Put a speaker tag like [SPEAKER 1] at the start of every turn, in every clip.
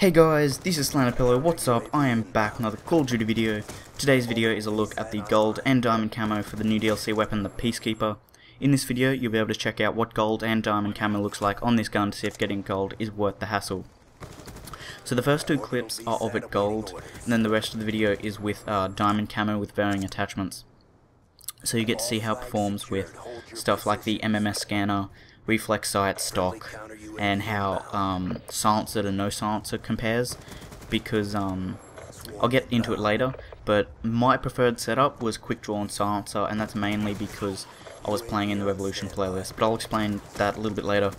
[SPEAKER 1] Hey guys, this is SlantedPillow. What's up? I am back with another Call of Duty video. Today's video is a look at the gold and diamond camo for the new DLC weapon, the Peacekeeper. In this video, you'll be able to check out what gold and diamond camo looks like on this gun to see if getting gold is worth the hassle. So the first two clips are of it gold, and then the rest of the video is with diamond camo with varying attachments. So you get to see how it performs with stuff like the MMS scanner, reflex sight, stock, and how silencer to no silencer compares, because I'll get into it later, but my preferred setup was quick draw and silencer, and that's mainly because I was playing in the Revolution playlist, but I'll explain that a little bit later.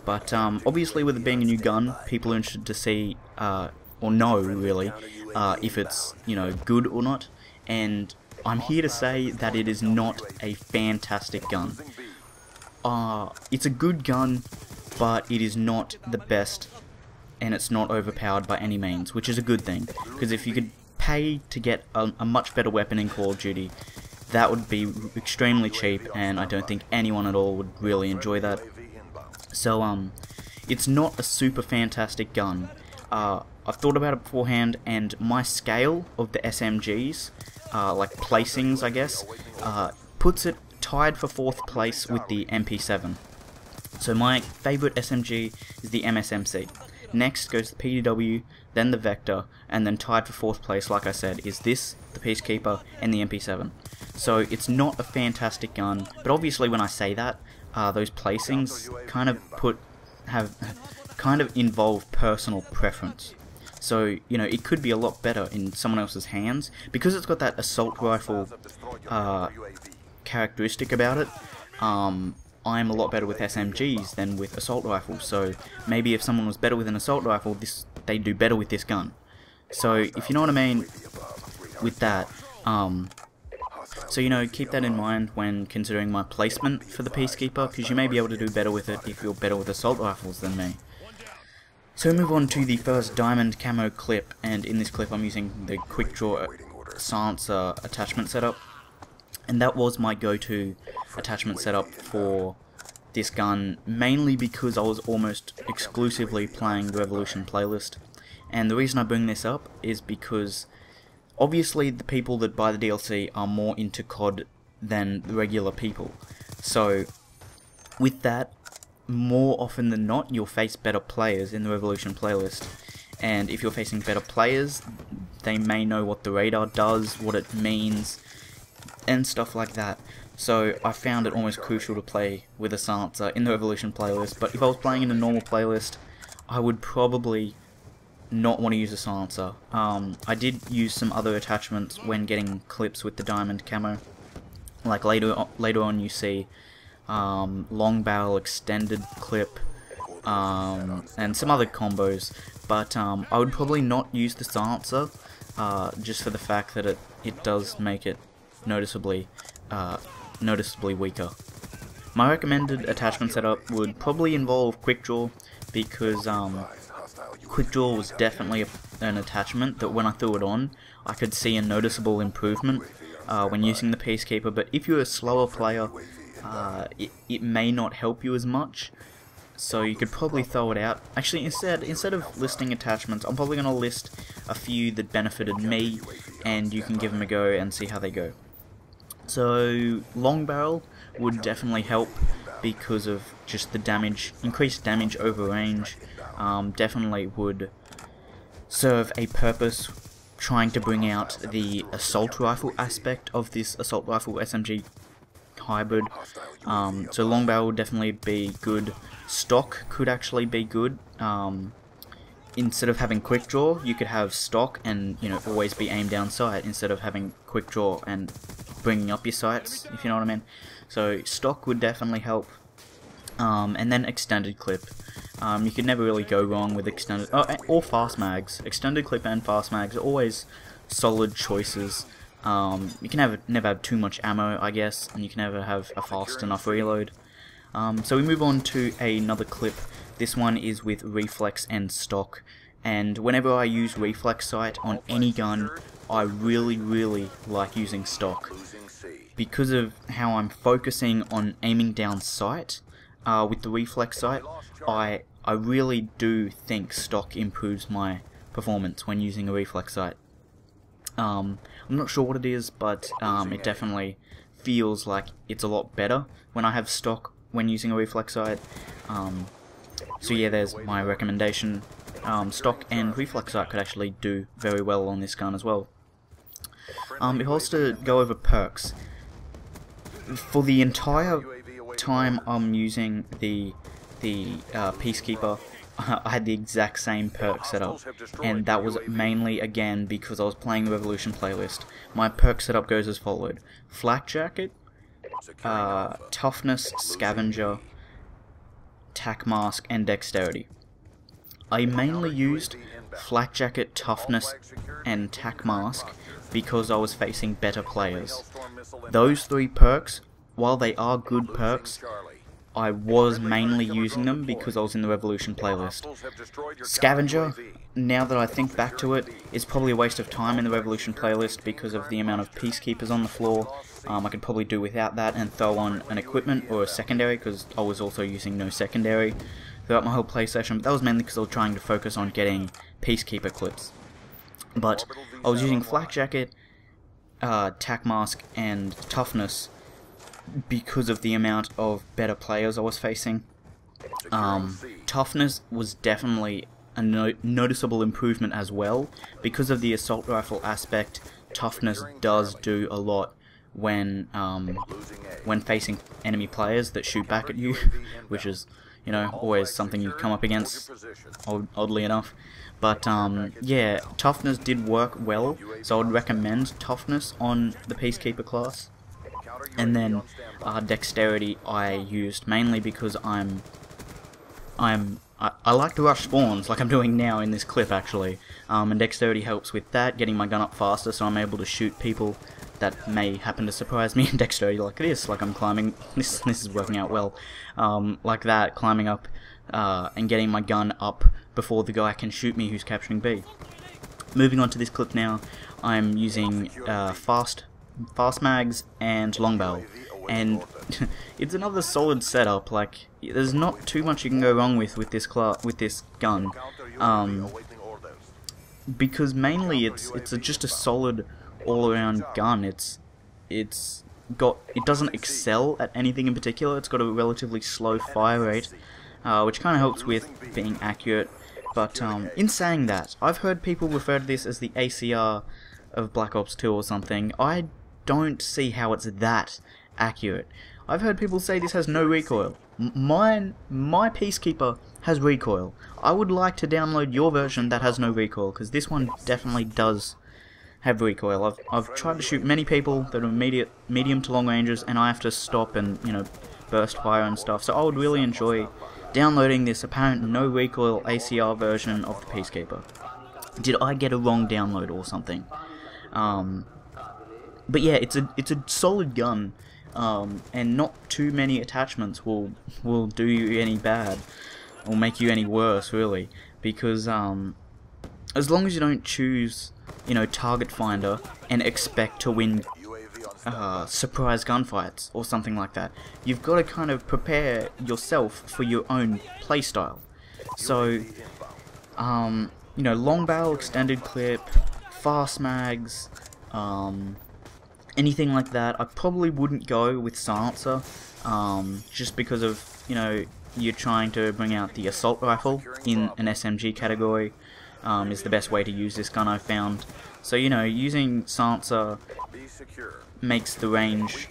[SPEAKER 1] But obviously with it being a new gun, people are interested to see, or know really, if it's, good or not, and I'm here to say that it is not a fantastic gun. It's a good gun, but it is not the best, and it's not overpowered by any means, which is a good thing, because if you could pay to get a much better weapon in Call of Duty, that would be extremely cheap, and I don't think anyone at all would really enjoy that. So, it's not a super fantastic gun. I've thought about it beforehand, and my scale of the SMGs, like placings I guess, puts it tied for 4th place with the MP7. So my favourite SMG is the MSMC. Next goes the PDW, then the Vector, and then tied for 4th place, like I said, is this, the Peacekeeper, and the MP7. So it's not a fantastic gun, but obviously when I say that, those placings kind of involve personal preference. So, it could be a lot better in someone else's hands, because it's got that assault rifle characteristic about it. I'm a lot better with SMGs than with assault rifles, so maybe if someone was better with an assault rifle, they'd do better with this gun. So, if you know what I mean with that, so keep that in mind when considering my placement for the Peacekeeper, because you may be able to do better with it if you're better with assault rifles than me. So we move on to the first diamond camo clip, and in this clip I'm using the quick draw silencer attachment setup. And that was my go-to attachment setup for this gun, mainly because I was almost exclusively playing the Revolution playlist. And the reason I bring this up is because obviously the people that buy the DLC are more into COD than the regular people. So with that, more often than not, you'll face better players in the Revolution playlist. And if you're facing better players, they may know what the radar does, what it means, and stuff like that. So I found it almost crucial to play with a silencer in the Revolution playlist, but if I was playing in a normal playlist, I would probably not want to use a silencer. I did use some other attachments when getting clips with the diamond camo. Like later on you see long barrel extended clip, and some other combos, but I would probably not use the silencer, just for the fact that it does make it noticeably weaker. My recommended attachment setup would probably involve quick draw, because quick draw was definitely an attachment that when I threw it on, I could see a noticeable improvement when using the Peacekeeper. But if you're a slower player, it may not help you as much, so you could probably throw it out. Actually, instead of listing attachments, I'm probably going to list a few that benefited me, and you can give them a go and see how they go. So long barrel would definitely help because of just the damage, increased damage over range. Definitely would serve a purpose, trying to bring out the assault rifle aspect of this assault rifle SMG hybrid. So long barrel would definitely be good. Stock could actually be good. Instead of having quick draw, you could have stock and always be aimed down sight, instead of having quick draw and bringing up your sights, if you know what I mean. So stock would definitely help. And then extended clip. You could never really go wrong with extended, or fast mags. Extended clip and fast mags are always solid choices. You can never have too much ammo, I guess, and you can never have a fast enough reload. So we move on to another clip. This one is with reflex and stock, and whenever I use reflex sight on any gun, I really like using stock, because of how I'm focusing on aiming down sight. With the reflex sight, I I really do think stock improves my performance when using a reflex sight. I'm not sure what it is, but it definitely feels like it's a lot better when I have stock when using a reflex sight. So yeah, there's my recommendation. Stock and reflex sight could actually do very well on this gun as well. If I was to go over perks, for the entire time I'm using the Peacekeeper, I had the exact same perk setup, and that was mainly, again, because I was playing the Revolution playlist. My perk setup goes as followed: Flak Jacket, Toughness, Scavenger, Tac Mask, and Dexterity. I mainly used Flak Jacket, Toughness, and Tac Mask because I was facing better players. Those three perks, while they are good perks, I was mainly using them because I was in the Revolution playlist. Scavenger, now that I think back to it, is probably a waste of time in the Revolution playlist because of the amount of Peacekeepers on the floor. I could probably do without that and throw on an equipment or a secondary, because I was also using no secondary throughout my whole play session, but that was mainly because I was trying to focus on getting Peacekeeper clips. But I was using Flak Jacket, Tac Mask, and Toughness because of the amount of better players I was facing. Toughness was definitely a noticeable improvement as well. Because of the assault rifle aspect, Toughness does do a lot when facing enemy players that shoot back at you, which is, you know, always something you come up against, oddly enough. But yeah, Toughness did work well, so I would recommend Toughness on the Peacekeeper class. And then Dexterity I used mainly because I like to rush spawns like I'm doing now in this clip, actually. And Dexterity helps with that, getting my gun up faster, so I'm able to shoot people that may happen to surprise me in Dexterity, like this, like I'm climbing. This is working out well. Like that, climbing up and getting my gun up before the guy can shoot me who's capturing B. Moving on to this clip now, I'm using fast mags and long barrel, and it's another solid setup. Like, there's not too much you can go wrong with this gun, because mainly it's just a solid all-around gun. It doesn't excel at anything in particular. It's got a relatively slow fire rate, which kind of helps with being accurate. But in saying that, I've heard people refer to this as the ACR of Black Ops 2 or something. I don't see how it's that accurate. I've heard people say this has no recoil. My Peacekeeper has recoil. I would like to download your version that has no recoil, because this one definitely does have recoil. I've tried to shoot many people that are medium to long ranges, and I have to stop and, you know, burst fire and stuff. So I would really enjoy downloading this apparent no recoil ACR version of the Peacekeeper. Did I get a wrong download or something? But yeah, it's a solid gun, and not too many attachments will do you any bad or make you any worse, really, because as long as you don't choose, you know, Target Finder and expect to win surprise gunfights or something like that, you've got to kind of prepare yourself for your own playstyle. So, you know, long barrel, extended clip, fast mags, anything like that, I probably wouldn't go with Silencer, just because of, you know, you're trying to bring out the assault rifle in an SMG category, is the best way to use this gun, I've found. So, you know, using Silencer makes the range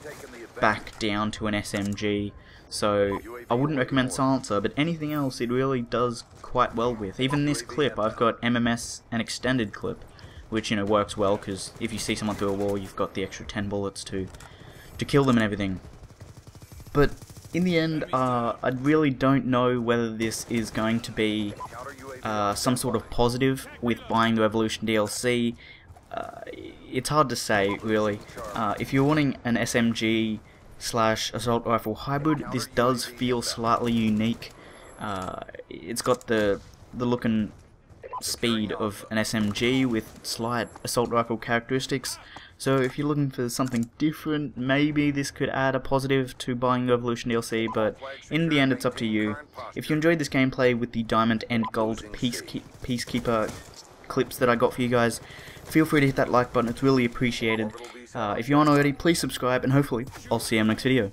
[SPEAKER 1] back down to an SMG, so I wouldn't recommend Silencer, but anything else it really does quite well with. Even this clip, I've got MMS and extended clip, which, you know, works well, because if you see someone through a wall, you've got the extra 10 bullets to kill them and everything. But in the end, I really don't know whether this is going to be some sort of positive with buying the Revolution DLC. It's hard to say, really. If you're wanting an SMG / assault rifle hybrid, this does feel slightly unique. It's got the look and speed of an SMG with slight assault rifle characteristics. So if you're looking for something different, maybe this could add a positive to buying the Evolution DLC, but in the end it's up to you. If you enjoyed this gameplay with the Diamond and Gold Peacekeeper clips that I got for you guys, feel free to hit that like button, it's really appreciated. If you aren't already, please subscribe, and hopefully I'll see you in the next video.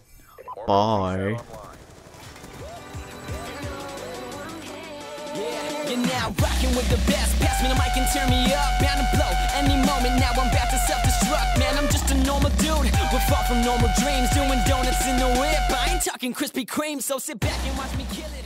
[SPEAKER 1] Bye.
[SPEAKER 2] You're now rocking with the best. Pass me the mic and turn me up. Bound to blow any moment. Now I'm about to self-destruct. Man, I'm just a normal dude. We're far from normal dreams. Doing donuts in the whip. I ain't talking Krispy Kreme, so sit back and watch me kill it.